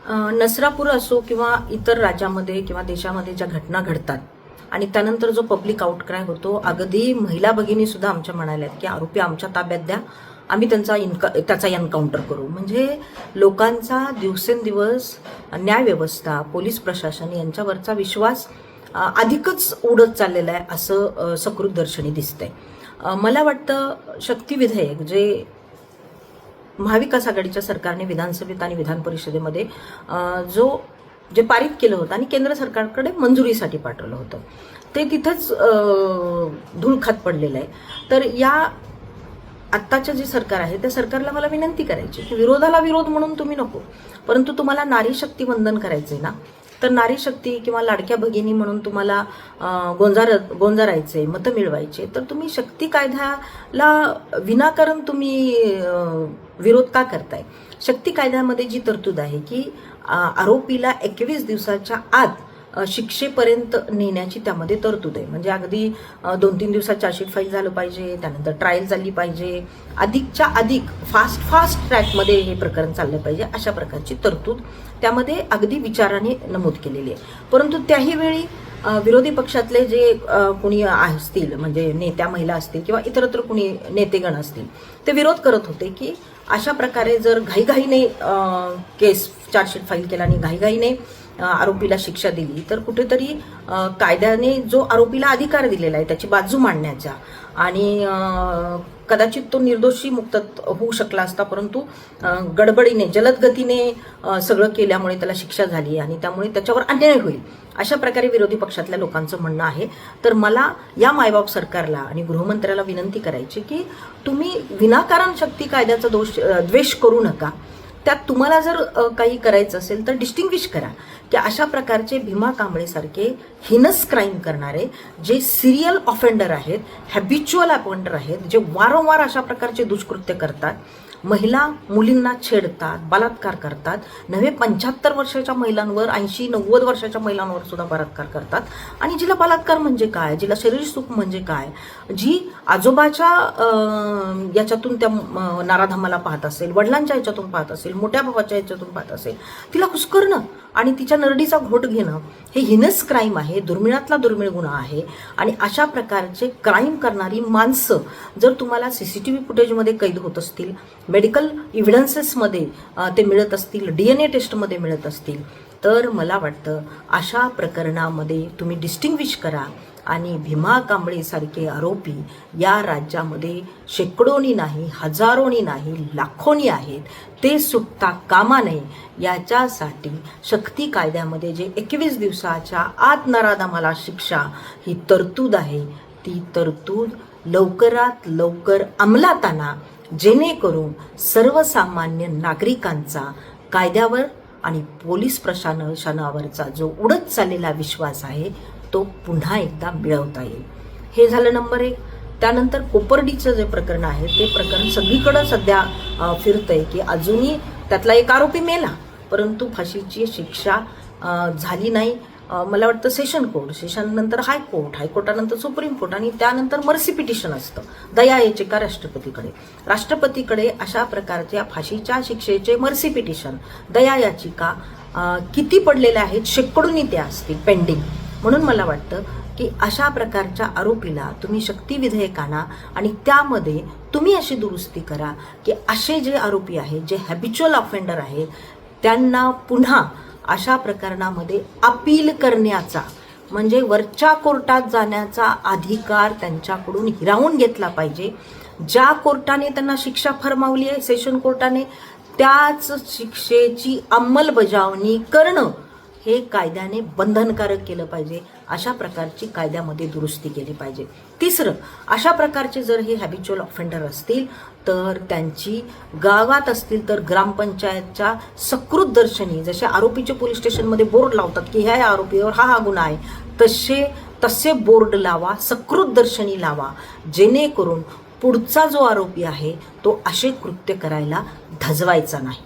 नसरापूर असो किंवा इतर राज्यामध्ये किंवा देशामध्ये ज्या घटना घडतात आणि त्यानंतर जो पब्लिक आउटक्राय होतो, अगदी महिला भगिनी सुद्धा आमच्या म्हणाल्यात की आरोपी आमच्या ताब्यात द्या, आम्ही त्याचा एन्काउंटर करू. म्हणजे लोकांचा दिवसेंदिवस न्यायव्यवस्था, पोलीस प्रशासन यांच्यावरचा विश्वास अधिकच उडत चाललेला आहे असं सकृतदर्शनी दिसतंय. मला वाटतं शक्ती विधेयक जे महाविकास आघाडीच्या सरकारने विधानसभेत आणि विधान परिषदेमध्ये जे पारित केलं होतं आणि केंद्र सरकारकडे मंजुरीसाठी पाठवलं होतं, ते तिथंच धूळखात पडलेलं आहे. तर या आत्ताचं जे सरकार आहे त्या सरकारला मला विनंती करायची की विरोधाला विरोध म्हणून तुम्ही नको, परंतु तुम्हाला नारी शक्ती वंदन करायचंय ना, तर नारी शक्ती किंवा लाडक्या भगिनी म्हणून तुम्हाला गोंजारायचे, मतं मिळवायचे, तर तुम्ही शक्ती कायद्याला विनाकारण तुम्ही विरोध का करताय? शक्ती कायद्यामध्ये जी तरतूद आहे की आरोपीला 21 दिवसाच्या आत शिक्षेपर्यंत नेण्याची त्यामध्ये तरतूद आहे. म्हणजे अगदी 2-3 दिवसात चार्जशीट फाईल झालं पाहिजे, त्यानंतर ट्रायल झाली पाहिजे, अधिकच्या अधिक फास्ट ट्रॅकमध्ये हे प्रकरण चाललं पाहिजे, अशा प्रकारची तरतूद त्यामध्ये अगदी विचाराने नमूद केलेली आहे. परंतु त्याही वेळी विरोधी पक्षातले जे कोणी असतील, म्हणजे नेत्या महिला असतील किंवा इतरत्र कोणी नेतेगण असतील, ते विरोध करत होते की अशा प्रकारे जर घाईघाईने केस चार्जशीट फाईल केला आणि घाईघाईने आरोपीला शिक्षा दिली तर कुठेतरी कायद्याने जो आरोपीला अधिकार दिलेला आहे त्याची बाजू मांडण्याचा आणि कदाचित तो निर्दोषी मुक्त होऊ शकला असता, परंतु गडबडीने जलद गतीने सगळं केल्यामुळे त्याला शिक्षा झाली आणि त्यामुळे त्याच्यावर अन्याय होईल, अशा प्रकारे विरोधी पक्षातल्या लोकांचं म्हणणं आहे. तर मला या मायबाप सरकारला आणि गृहमंत्र्याला विनंती करायची की तुम्ही विनाकारण शक्ती कायद्याचा द्वेष करू नका. त्यात तुम्हाला जर काही करायचं असेल तर डिस्टिंग्विश करा की अशा प्रकारचे भीमा कांबळे सारखे हिनस क्राईम करणारे जे सिरियल ऑफेंडर आहेत, हॅबिच्युअल ऑफेंडर आहेत, जे वारंवार अशा प्रकारचे दुष्कृत्य करतात, महिला मुलींना छेडतात, बलात्कार करतात, नव्हे 75 वर्षाच्या महिलांवर, 80-90 वर्षाच्या महिलांवर सुद्धा बलात्कार करतात. आणि जिला बलात्कार म्हणजे काय, जिला शरीर सुख म्हणजे काय, जी आजोबाच्या याच्यातून त्या नाराधामाला पाहत असेल, वडिलांच्या याच्यातून पाहत असेल, मोठ्या भावाच्या याच्यातून पाहत असेल, तिला कुस्करणं आणि तिच्या नरडीचा घोट घेणं हे हिनस क्राईम आहे, दुर्मिळातला दुर्मिळ गुन्हा आहे. आणि अशा प्रकारचे क्राईम करणारी माणसं जर तुम्हाला CCTV फुटेजमध्ये कैद होत असतील, मेडिकल इव्हिडन्सेसमध्ये ते मिळत असतील, DNA टेस्टमध्ये मिळत असतील, तर मला वाटतं अशा प्रकरणामध्ये तुम्ही डिस्टिंग्विश करा आणि भीमा कांबळे सारखे आरोपी या राज्यामध्ये शेकडोनी नाही, हजारोनी नाही, लाखोनी आहेत, ते सुटता कामा नये. याच्यासाठी शक्ती कायद्यामध्ये जे 21 दिवसाच्या आत नराधमाला शिक्षा ही तरतूद आहे, ती तरतूद लवकरात लवकर अंमलात आणा, जेणेकरून सर्वसामान्य नागरिकांचा कायद्यावर आणि पोलीस प्रशासनावरचा जो उडत चाललेला विश्वास आहे तो पुन्हा एकदा मिळवता येईल. हे झालं नंबर 1. त्यानंतर कोपर्डीचं जे प्रकरण आहे ते प्रकरण सगळीकडं सध्या फिरतंय की अजूनही त्यातला एक आरोपी मेला, परंतु फाशीची शिक्षा झाली नाही. मला वाटतं सेशन नंतर हायकोर्टानंतर सुप्रीम कोर्ट आणि त्यानंतर मर्सी पिटिशन असतं दया याचिका राष्ट्रपतीकडे अशा प्रकारच्या फाशीच्या शिक्षेचे मर्सी पिटिशन, दया याचिका किती पडलेल्या आहेत, शेकडोनी त्या असतील पेंडिंग. म्हणून मला वाटतं की अशा प्रकारच्या आरोपीला तुम्ही शक्ती विधेयक आणा आणि त्यामध्ये तुम्ही अशी दुरुस्ती करा की असे जे आरोपी आहेत, जे हॅबिच्युअल ऑफेंडर आहेत, त्यांना पुन्हा अशा प्रकरणामध्ये अपील करण्याचा, म्हणजे वरच्या कोर्टात जाण्याचा अधिकार त्यांच्याकडून हिरावून घेतला पाहिजे. ज्या कोर्टाने त्यांना शिक्षा फरमावली आहे, सेशन कोर्टाने, त्याच शिक्षेची अंमलबजावणी करणं हे कायद्याने बंधनकारक केलं पाहिजे. अशा प्रकारची कायद्यामध्ये दुरुस्ती केली पाहिजे. 3, अशा प्रकारचे जर हे हॅबिच्युअल ऑफेंडर असतील तर त्यांची गावात असतील तर ग्रामपंचायतच्या सकृतदर्शनी, जसे आरोपीचे पोलीस स्टेशनमध्ये बोर्ड लावतात की ह्या आरोपीवर हा गुन्हा आहे, तसे बोर्ड लावा, सकृतदर्शनी लावा, जेणेकरून पुढचा जो आरोपी आहे तो असे कृत्य करायला धजवायचा नाही.